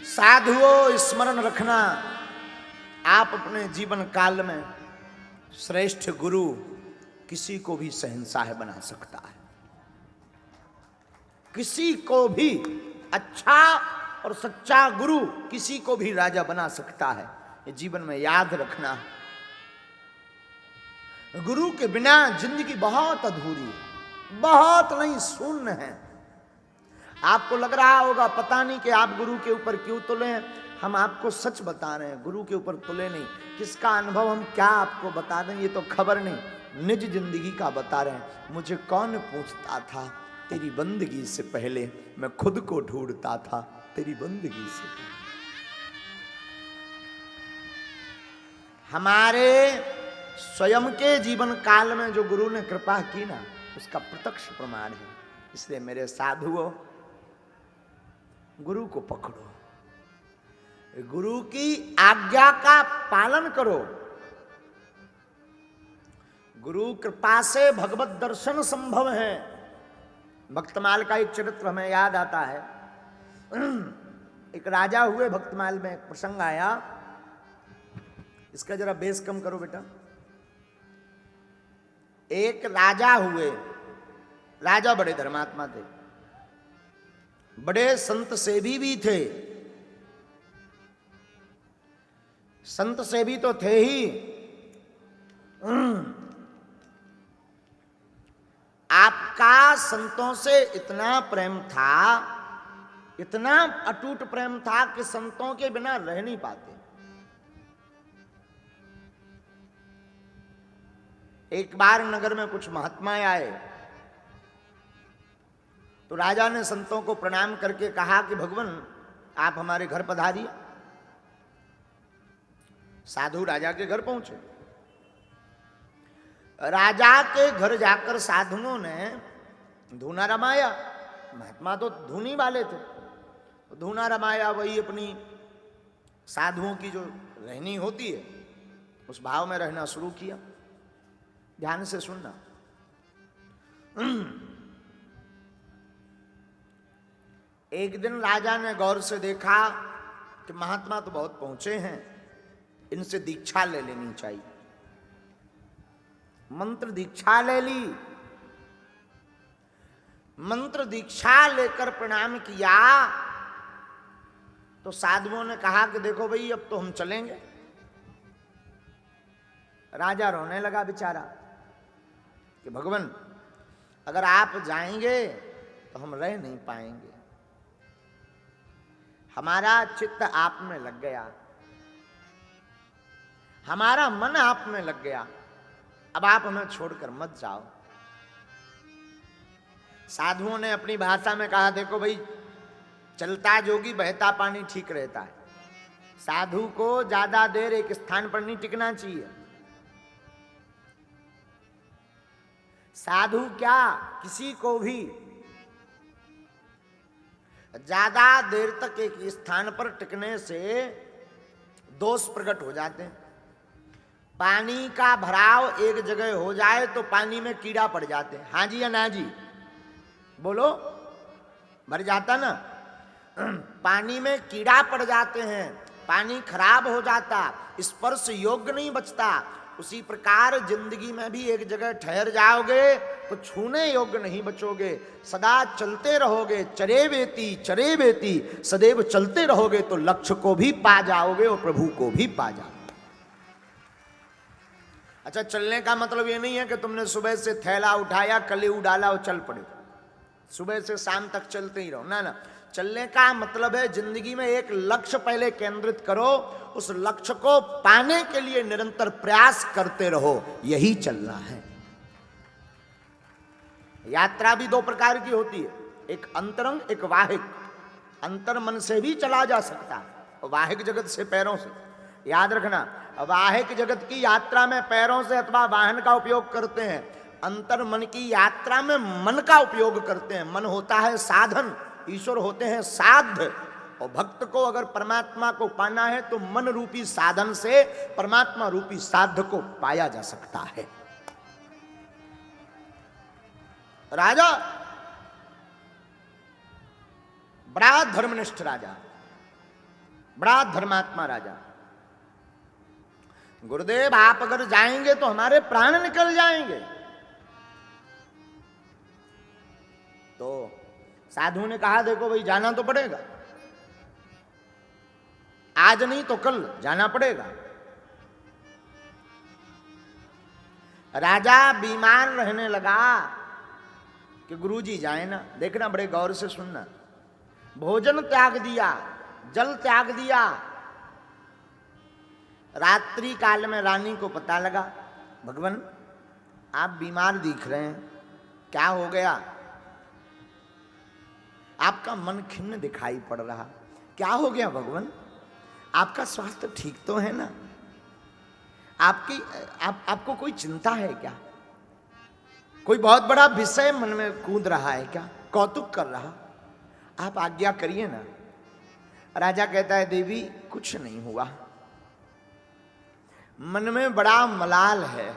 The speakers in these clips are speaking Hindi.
साधुओं स्मरण रखना, आप अपने जीवन काल में श्रेष्ठ गुरु किसी को भी शहंशाह बना सकता है। किसी को भी अच्छा और सच्चा गुरु किसी को भी राजा बना सकता है। ये जीवन में याद रखना। गुरु के बिना जिंदगी बहुत अधूरी है, बहुत नहीं, शून्य है। आपको लग रहा होगा पता नहीं कि आप गुरु के ऊपर क्यों तुले हैं। हम आपको सच बता रहे हैं, गुरु के ऊपर तुले नहीं। किसका अनुभव हम क्या आपको बता दें ये तो खबर नहीं, निज जिंदगी का बता रहे हैं। मुझे कौन पूछता था तेरी बंदगी से पहले, मैं खुद को ढूंढता था तेरी बंदगी से पहले। हमारे स्वयं के जीवन काल में जो गुरु ने कृपा की ना, उसका प्रत्यक्ष प्रमाण है। इसलिए मेरे साधुओं, गुरु को पकड़ो, गुरु की आज्ञा का पालन करो। गुरु कृपा से भगवत दर्शन संभव है। भक्तमाल का एक चरित्र हमें याद आता है। एक राजा हुए, भक्तमाल में एक प्रसंग आया। इसका जरा बेस कम करो बेटा। एक राजा हुए, राजा बड़े धर्मात्मा थे, बड़े संत सेवी भी थे। संत सेवी तो थे ही, आपका संतों से इतना प्रेम था, इतना अटूट प्रेम था कि संतों के बिना रह नहीं पाते। एक बार नगर में कुछ महात्माएं आए तो राजा ने संतों को प्रणाम करके कहा कि भगवान आप हमारे घर पधारिए। साधु राजा के घर पहुंचे। राजा के घर जाकर साधुओं ने धूना रमाया। महात्मा तो धूनी वाले थे, धूना रमाया। वही अपनी साधुओं की जो रहनी होती है उस भाव में रहना शुरू किया। ध्यान से सुनना। एक दिन राजा ने गौर से देखा कि महात्मा तो बहुत पहुंचे हैं, इनसे दीक्षा ले लेनी चाहिए। मंत्र दीक्षा ले ली। मंत्र दीक्षा लेकर प्रणाम किया तो साधुओं ने कहा कि देखो भाई अब तो हम चलेंगे। राजा रोने लगा बेचारा कि भगवान अगर आप जाएंगे तो हम रह नहीं पाएंगे। हमारा चित्त आप में लग गया, हमारा मन आप में लग गया, अब आप हमें छोड़कर मत जाओ। साधुओं ने अपनी भाषा में कहा देखो भाई, चलता जोगी बहता पानी ठीक रहता है। साधु को ज्यादा देर एक स्थान पर नहीं टिकना चाहिए। साधु क्या, किसी को भी ज्यादा देर तक एक स्थान पर टिकने से दोष प्रकट हो जाते हैं। पानी का भराव एक जगह हो जाए तो पानी में कीड़ा पड़ जाते हैं। हाँ जी या ना जी बोलो, भर जाता ना। पानी में कीड़ा पड़ जाते हैं, पानी खराब हो जाता, स्पर्श योग्य नहीं बचता। उसी प्रकार जिंदगी में भी एक जगह ठहर जाओगे तो छूने योग्य नहीं बचोगे। सदा चलते रहोगे, चरे बेती सदैव चलते रहोगे तो लक्ष्य को भी पा जाओगे और प्रभु को भी पा जाओगे। अच्छा, चलने का मतलब ये नहीं है कि तुमने सुबह से थैला उठाया, कलेऊ डाला और चल पड़े, सुबह से शाम तक चलते ही रहो। ना ना, चलने का मतलब है जिंदगी में एक लक्ष्य पहले केंद्रित करो, उस लक्ष्य को पाने के लिए निरंतर प्रयास करते रहो, यही चलना है। यात्रा भी दो प्रकार की होती है, एक अंतरंग, एक वाहिक। अंतर मन से भी चला जा सकता है, वाहिक जगत से पैरों से। याद रखना, वाहिक जगत की यात्रा में पैरों से अथवा वाहन का उपयोग करते हैं, अंतर मन की यात्रा में मन का उपयोग करते हैं। मन होता है साधन, ईश्वर होते हैं साध्य। और भक्त को अगर परमात्मा को पाना है तो मन रूपी साधन से परमात्मा रूपी साध्य को पाया जा सकता है। राजा बड़ा धर्मनिष्ठ राजा, बड़ा धर्मात्मा राजा। गुरुदेव आप अगर जाएंगे तो हमारे प्राण निकल जाएंगे। तो साधु ने कहा देखो भाई जाना तो पड़ेगा, आज नहीं तो कल जाना पड़ेगा। राजा बीमार रहने लगा कि गुरुजी जाए ना। देखना बड़े गौर से सुनना। भोजन त्याग दिया, जल त्याग दिया। रात्रि काल में रानी को पता लगा भगवान आप बीमार दिख रहे हैं, क्या हो गया? आपका मन खिन्न दिखाई पड़ रहा, क्या हो गया भगवान? आपका स्वास्थ्य ठीक तो है ना? आपको कोई चिंता है क्या? कोई बहुत बड़ा विषय मन में कूद रहा है क्या? कौतुक कर रहा? आप आज्ञा करिए ना। राजा कहता है देवी कुछ नहीं हुआ, मन में बड़ा मलाल है।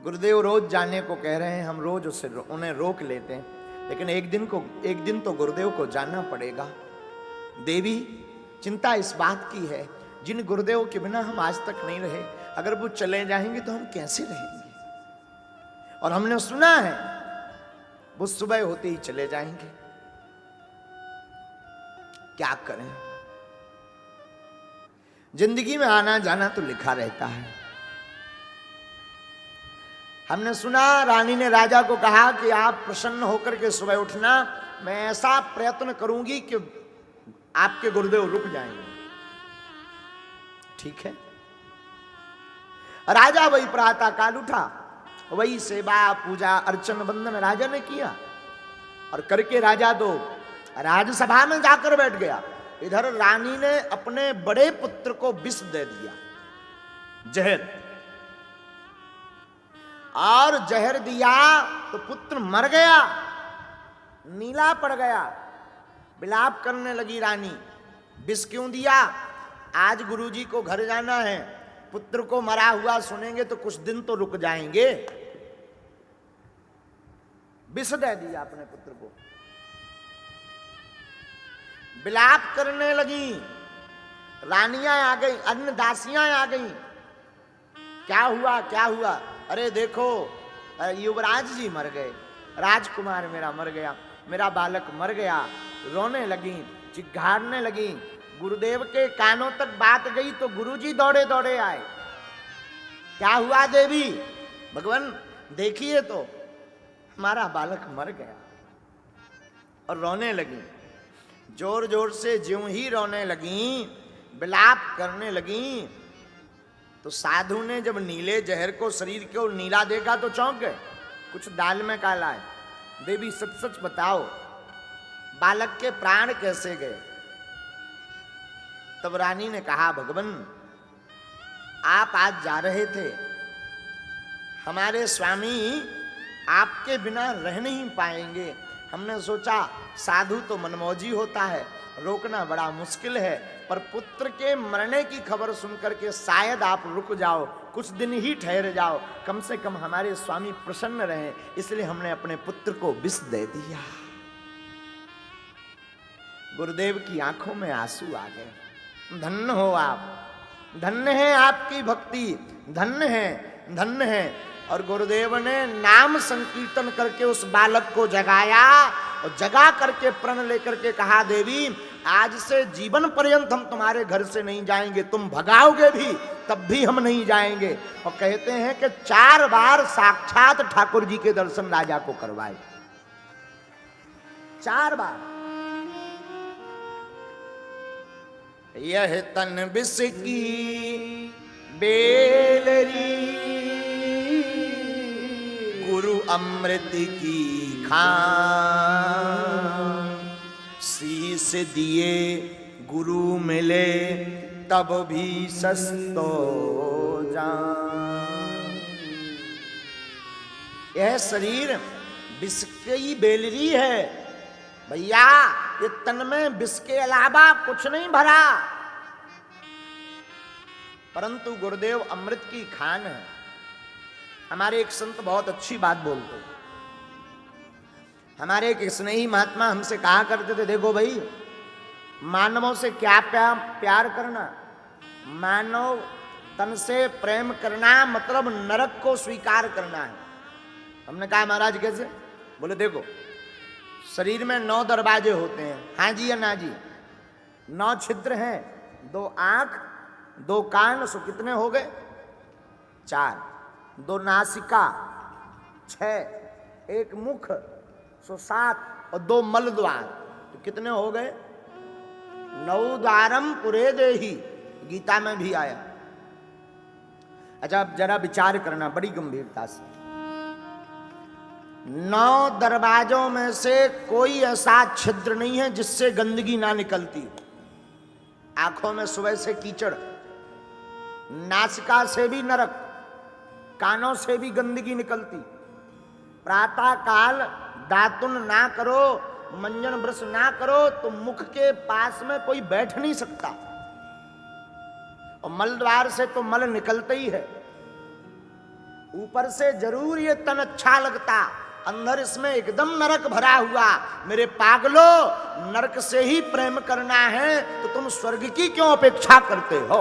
गुरुदेव रोज जाने को कह रहे हैं, हम रोज उन्हें रोक लेते हैं, लेकिन एक दिन तो गुरुदेव को जाना पड़ेगा। देवी चिंता इस बात की है, जिन गुरुदेव के बिना हम आज तक नहीं रहे, अगर वो चले जाएंगे तो हम कैसे रहेंगे? और हमने सुना है वो सुबह होते ही चले जाएंगे, क्या करें? जिंदगी में आना जाना तो लिखा रहता है। हमने सुना रानी ने राजा को कहा कि आप प्रसन्न होकर के सुबह उठना, मैं ऐसा प्रयत्न करूंगी कि आपके गुरुदेव रुक जाएंगे। ठीक है। राजा वही प्रातः काल उठा, वही सेवा पूजा अर्चन बंदन राजा ने किया, और करके राजा तो राजसभा में जाकर बैठ गया। इधर रानी ने अपने बड़े पुत्र को विष दे दिया, जहर, और जहर दिया तो पुत्र मर गया, नीला पड़ गया। विलाप करने लगी रानी, विष क्यों दिया? आज गुरुजी को घर जाना है, पुत्र को मरा हुआ सुनेंगे तो कुछ दिन तो रुक जाएंगे। विष दे दिया अपने पुत्र को। विलाप करने लगी, रानियां आ गई, अन्य दासियां आ गई। क्या हुआ क्या हुआ? अरे देखो युवराज जी मर गए, राजकुमार मेरा मर गया, मेरा बालक मर गया। रोने लगी, चिघाड़ने लगी। गुरुदेव के कानों तक बात गई तो गुरुजी दौड़े दौड़े आए। क्या हुआ देवी? भगवान देखिए तो हमारा बालक मर गया। और रोने लगी, जोर जोर से। ज्यों ही रोने लगी, विलाप करने लगी, तो साधु ने जब नीले जहर को, शरीर को नीला देखा तो चौंक गए। कुछ दाल में काला है। देवी सच सच बताओ, बालक के प्राण कैसे गए? तब रानी ने कहा भगवान आप आज जा रहे थे, हमारे स्वामी आपके बिना रह नहीं पाएंगे। हमने सोचा साधु तो मनमौजी होता है, रोकना बड़ा मुश्किल है, पर पुत्र के मरने की खबर सुनकर के शायद आप रुक जाओ, कुछ दिन ही ठहर जाओ, कम से कम हमारे स्वामी प्रसन्न रहें, इसलिए हमने अपने पुत्र को विष दे दिया। गुरुदेव की आंखों में आंसू आ गए। धन्य हो आप, धन्य है आपकी भक्ति, धन्य है, धन्य है। और गुरुदेव ने नाम संकीर्तन करके उस बालक को जगाया, और जगा करके प्रण लेकर के कहा देवी आज से जीवन पर्यंत हम तुम्हारे घर से नहीं जाएंगे, तुम भगाओगे भी तब भी हम नहीं जाएंगे। और कहते हैं कि 4 बार साक्षात ठाकुर जी के दर्शन राजा को करवाए, 4 बार। यह तन विष की बेलरी, गुरु अमृत की खान, शीस दिए गुरु मिले तब भी सस्तो जान। यह शरीर विष की बेलरी है भैया, ये तन में विष के अलावा कुछ नहीं भरा, परंतु गुरुदेव अमृत की खान है। हमारे एक संत बहुत अच्छी बात बोलते, हमारे एक स्नेही महात्मा हमसे कहा करते थे देखो भाई मानवों से क्या प्यार करना, मानव तन से प्रेम करना मतलब नरक को स्वीकार करना है। हमने कहा महाराज कैसे? बोले देखो, शरीर में 9 दरवाजे होते हैं, हाँ जी या ना जी? 9 छिद्र हैं, 2 आंख, 2 कान, सो कितने हो गए? 4, 2 नासिका 6, 1 मुख सो 7, और 2 मल द्वार, तो कितने हो गए? 9 द्वारम पुरे देही, गीता में भी आया। अच्छा, अब जरा विचार करना बड़ी गंभीरता से। 9 दरवाजों में से कोई ऐसा छिद्र नहीं है जिससे गंदगी ना निकलती हो। आंखों में सुबह से कीचड़, नासिका से भी नरक, कानों से भी गंदगी निकलती। प्रातः काल दातुन ना करो, मंजन ब्रश ना करो तो मुख के पास में कोई बैठ नहीं सकता, और मल द्वार से तो मल निकलता ही है। ऊपर से जरूर ये तन अच्छा लगता, अंदर इसमें एकदम नरक भरा हुआ। मेरे पागलो, नरक से ही प्रेम करना है तो तुम स्वर्ग की क्यों अपेक्षा करते हो?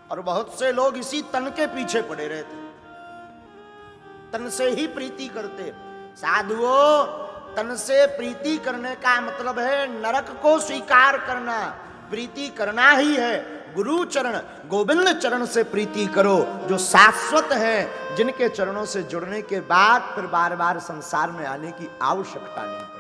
और बहुत से लोग इसी तन के पीछे पड़े रहते, तन से ही प्रीति करते। साधुओं, तन से प्रीति करने का मतलब है नरक को स्वीकार करना। प्रीति करना ही है गुरु चरण, गोविंद चरण से प्रीति करो, जो शाश्वत है, जिनके चरणों से जुड़ने के बाद फिर बार बार संसार में आने की आवश्यकता नहीं।